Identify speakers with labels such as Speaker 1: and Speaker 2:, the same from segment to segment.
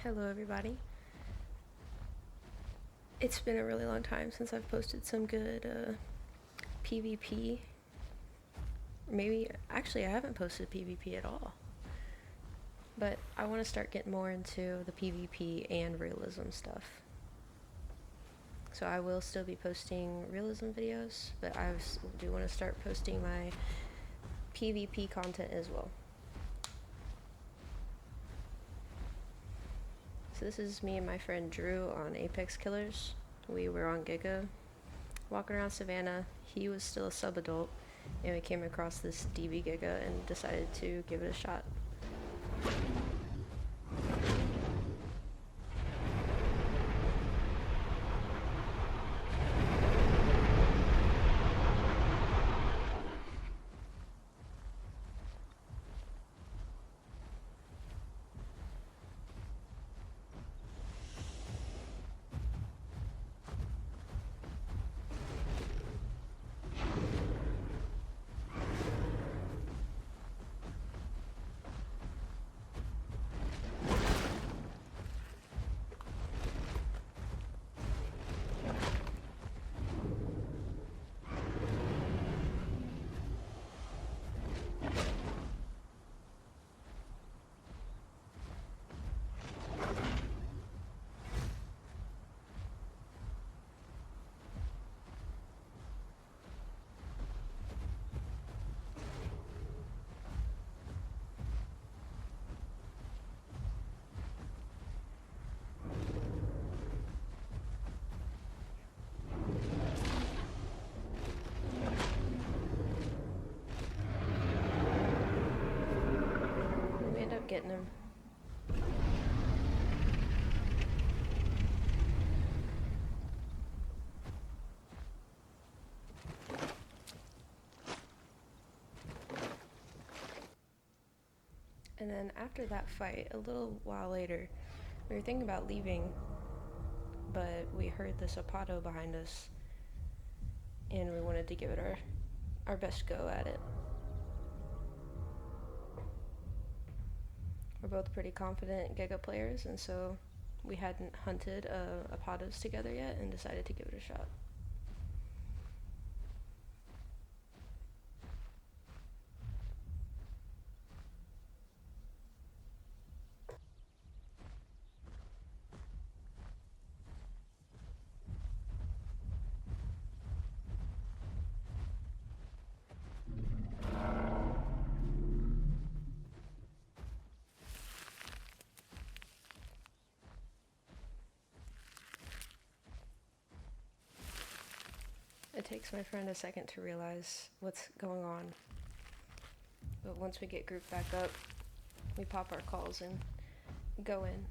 Speaker 1: Hello, everybody. It's been a really long time since I've posted some good PvP. Maybe, actually, I haven't posted PvP at all. But I want to start getting more into the PvP and realism stuff. So I will still be posting realism videos, but I do want to start posting my PvP content as well. So this is me and my friend Drew on Apex Killers. We were on Giga, walking around Savannah. He was still a sub-adult, and we came across this DB Giga and decided to give it a shot. We end up getting him. And then after that fight, a little while later, we were thinking about leaving, but we heard this Apato behind us, and we wanted to give it our best go at it. We're both pretty confident Giga players, and so we hadn't hunted Apatos together yet and decided to give it a shot. It takes my friend a second to realize what's going on, but once we get grouped back up, we pop our calls and go in.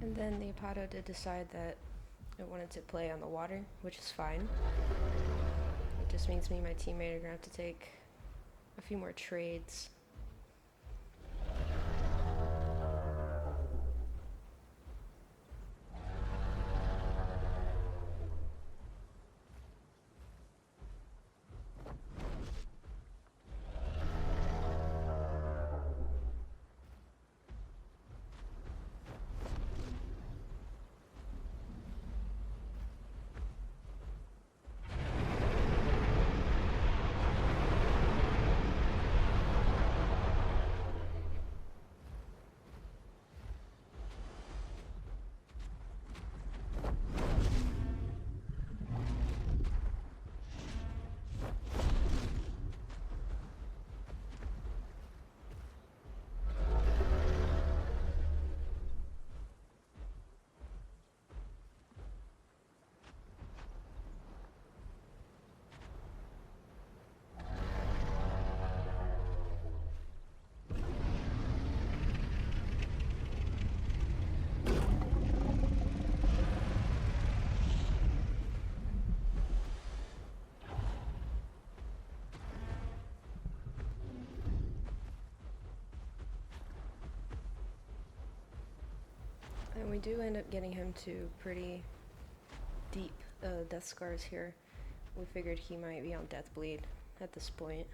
Speaker 1: And then the Apato did decide that It wanted to play on the water, which is fine. It just means me and my teammate are gonna have to take a few more trades. And we do end up getting him to pretty deep death scars here. We figured he might be on death bleed at this point.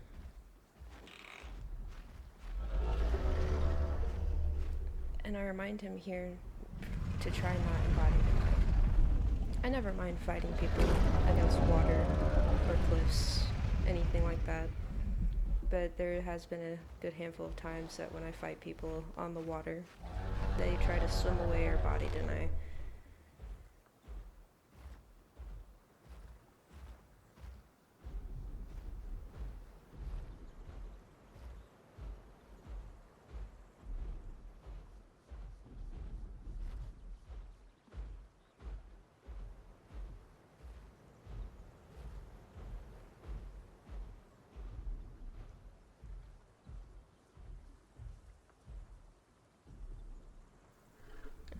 Speaker 1: And I remind him here to try not embody deny. I never mind fighting people against water or cliffs, anything like that. But there has been a good handful of times that when I fight people on the water, they try to swim away or body deny.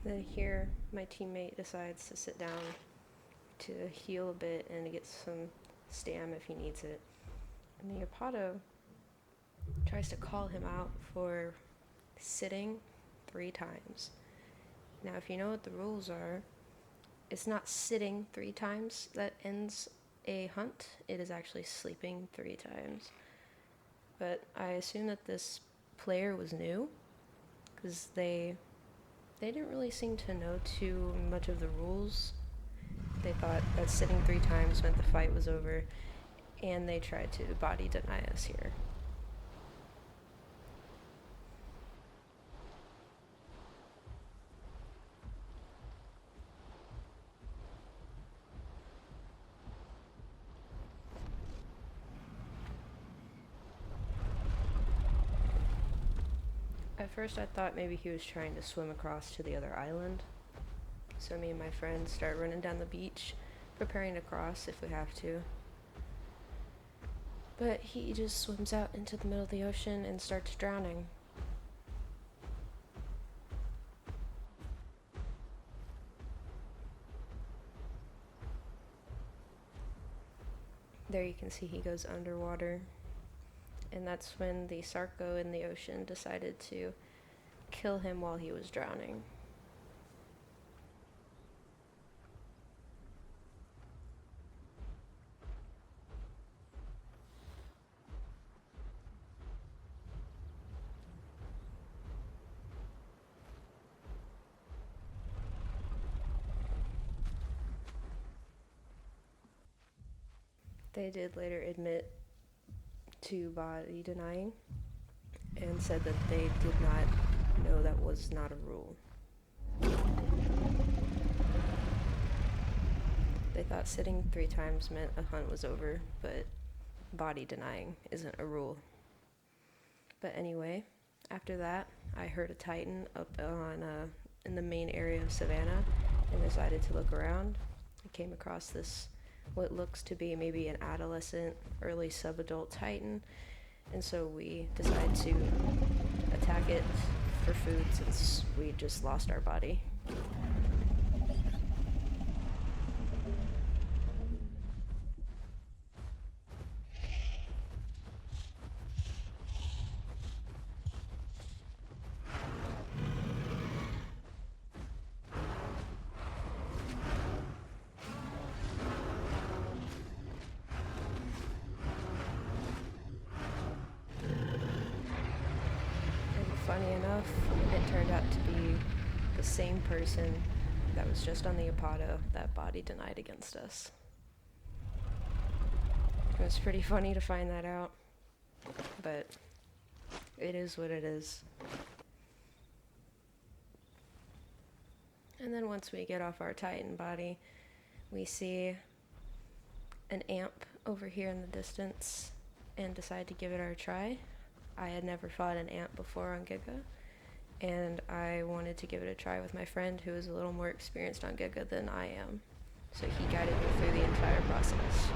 Speaker 1: Then here, my teammate decides to sit down to heal a bit and to get some stam if he needs it. And the Apato tries to call him out for sitting 3 times. Now, if you know what the rules are, it's not sitting 3 times that ends a hunt. It is actually sleeping 3 times. But I assume that this player was new, because they didn't really seem to know too much of the rules. They thought that sitting 3 times meant the fight was over, and they tried to body deny us here. At first I thought maybe he was trying to swim across to the other island. So me and my friends start running down the beach, preparing to cross if we have to. But he just swims out into the middle of the ocean and starts drowning. There you can see he goes underwater. And that's when the Sarco in the ocean decided to kill him while he was drowning. They did later admit to body denying and said that they did not know that was not a rule. They thought sitting 3 times meant a hunt was over, but body denying isn't a rule. But anyway, after that, I heard a Titan up on in the main area of Savannah and decided to look around. I came across this, what looks to be maybe an adolescent, early sub-adult Titan, and so we decided to attack it for food since we just lost our body. funny enough, it turned out to be the same person that was just on the Apollo that body denied against us. It was pretty funny to find that out, but it is what it is. And then once we get off our Titan body, we see an amp over here in the distance and decide to give it our try. I had never fought an amp before on Giga, and I wanted to give it a try with my friend who is a little more experienced on Giga than I am. So he guided me through the entire process.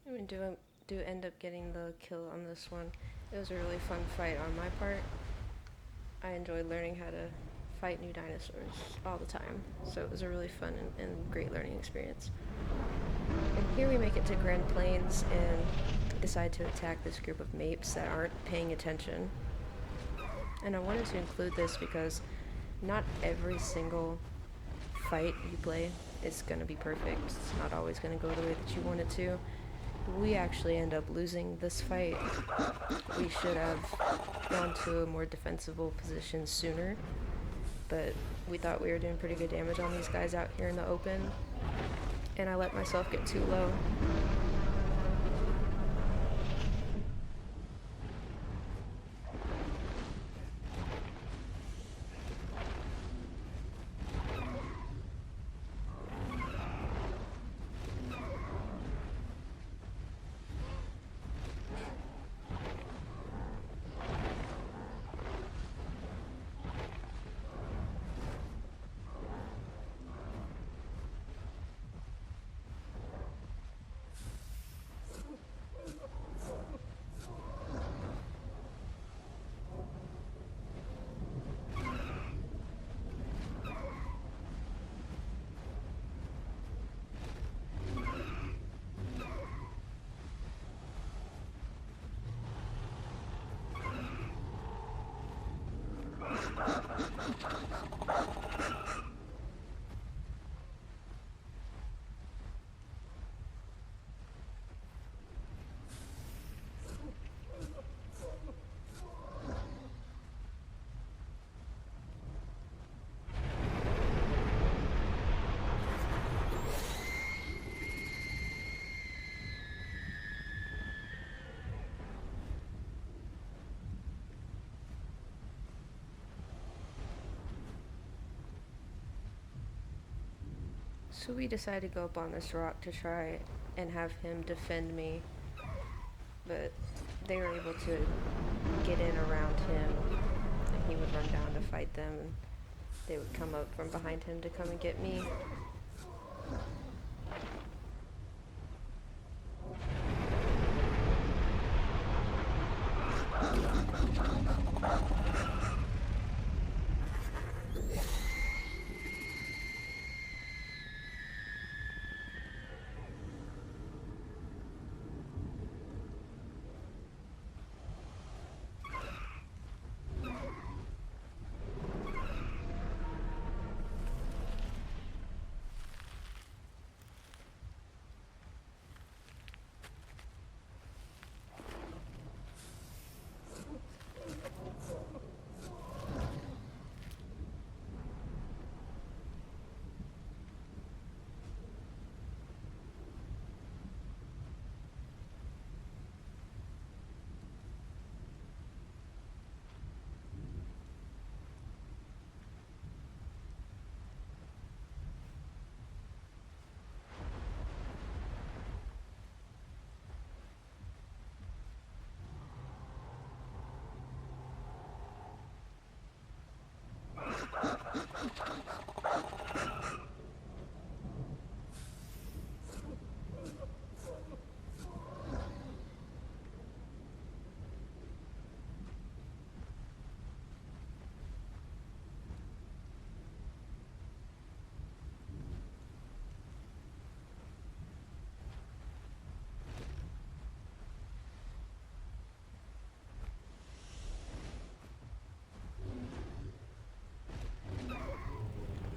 Speaker 1: We do end up getting the kill on this one. It was a really fun fight on my part. I enjoyed learning how to fight new dinosaurs all the time, so it was a really fun and great learning experience. And here we make it to Grand Plains and decide to attack this group of mapes that aren't paying attention. And I wanted to include this because not every single fight you play is going to be perfect. It's not always going to go the way that you want it to. We actually end up losing this fight. We should have gone to a more defensible position sooner, but we thought we were doing pretty good damage on these guys out here in the open, and I let myself get too low. So we decided to go up on this rock to try and have him defend me, but they were able to get in around him, and he would run down to fight them, and they would come up from behind him to come and get me.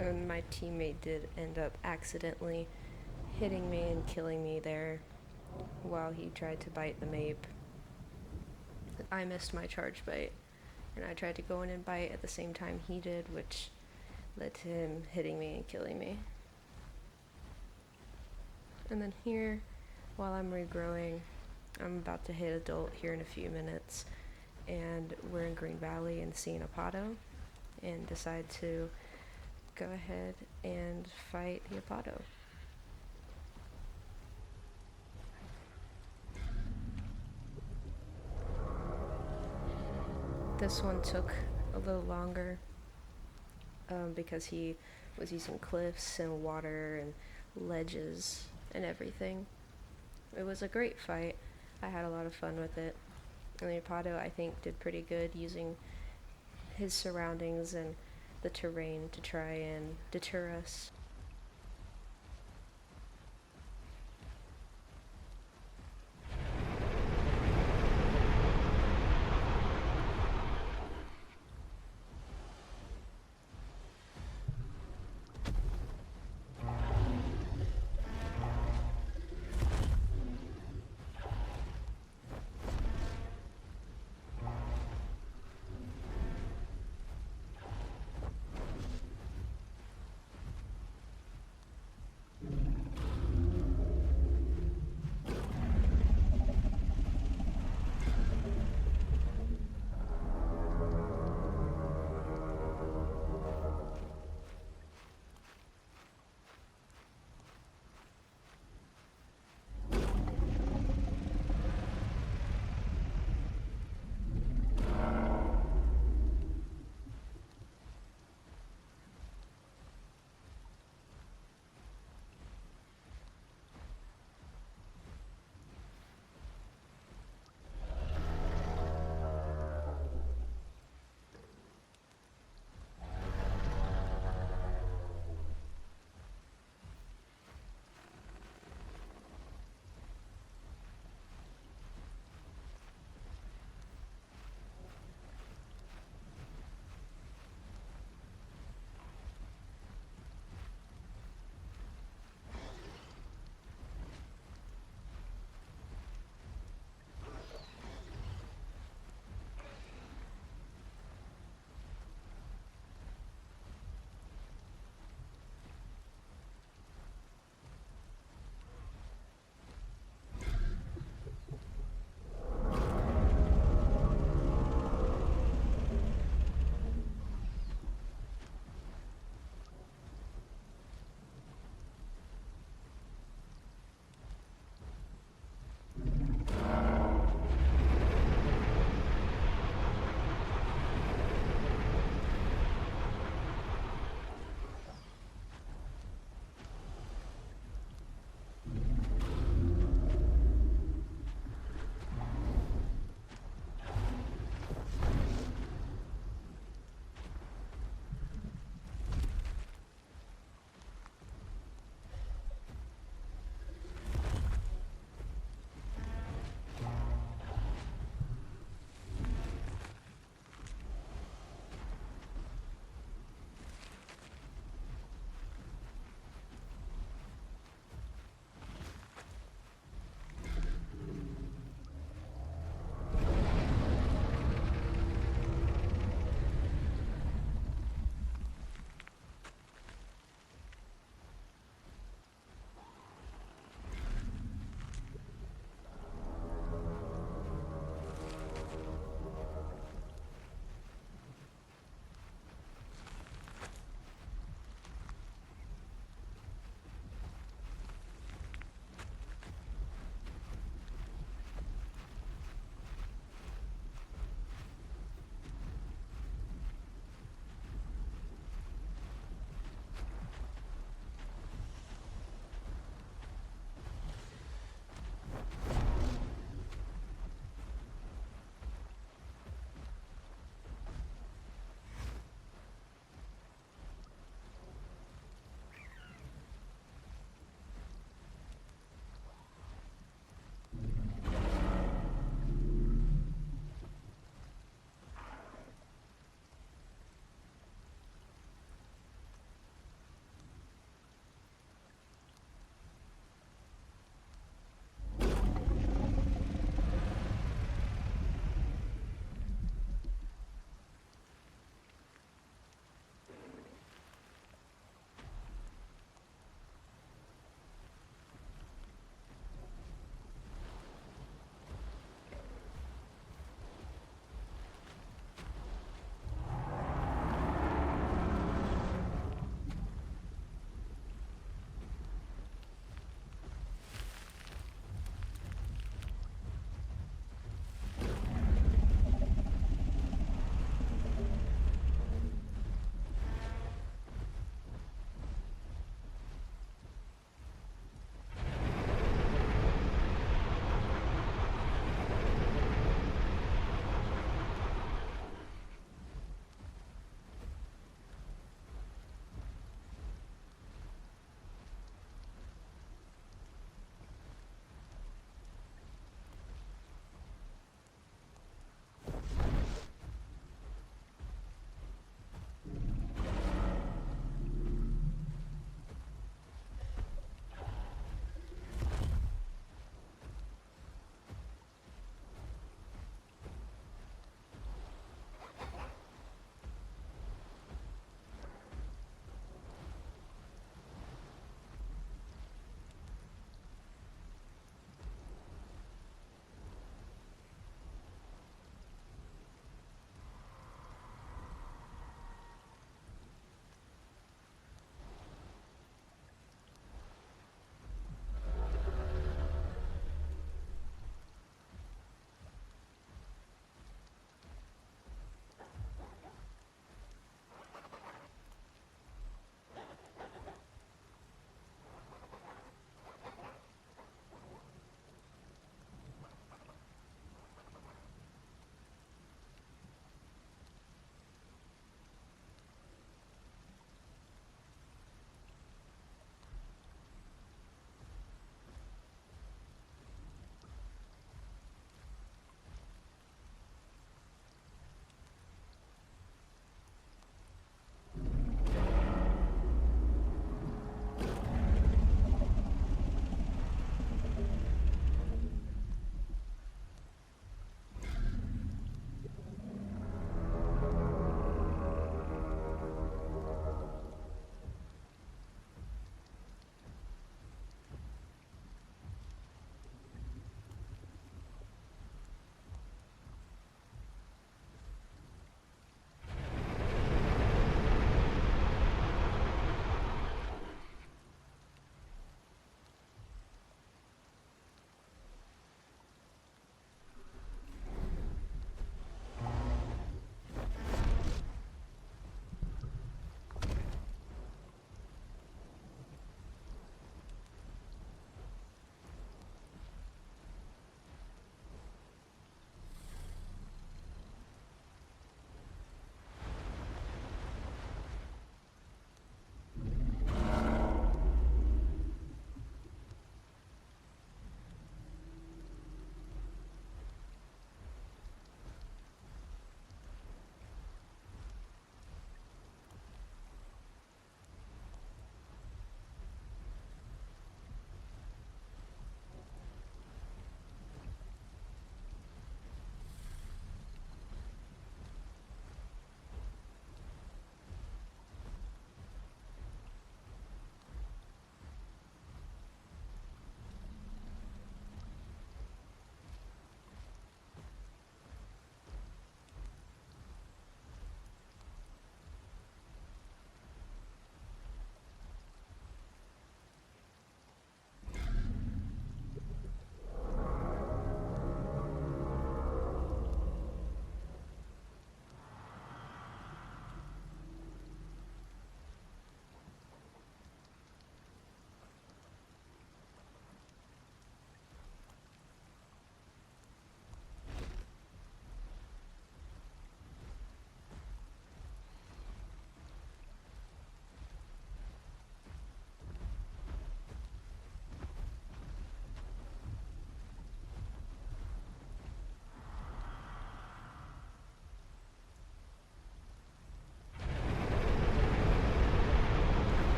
Speaker 1: And my teammate did end up accidentally hitting me and killing me there while he tried to bite the mape. I missed my charge bite, and I tried to go in and bite at the same time he did, which led to him hitting me and killing me. And then here, while I'm regrowing, I'm about to hit adult here in a few minutes, and we're in Green Valley and seeing a Apado, and decide to go ahead and fight the Apado. This one took a little longer because he was using cliffs and water and ledges and everything. It was a great fight. I had a lot of fun with it. And the Apado, I think, did pretty good using his surroundings and the terrain to try and deter us.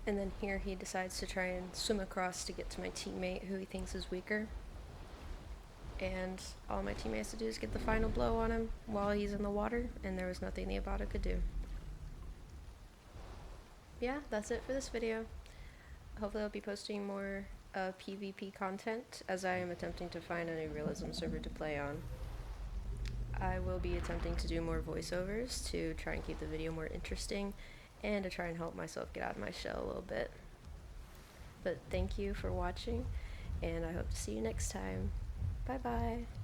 Speaker 1: And then here he decides to try and swim across to get to my teammate who he thinks is weaker. And all my teammate has to do is get the final blow on him while he's in the water, and there was nothing the Ibata could do. Yeah, that's it for this video. Hopefully I'll be posting more PvP content as I am attempting to find a new realism server to play on. I will be attempting to do more voiceovers to try and keep the video more interesting and to try and help myself get out of my shell a little bit. But thank you for watching, and I hope to see you next time. Bye bye.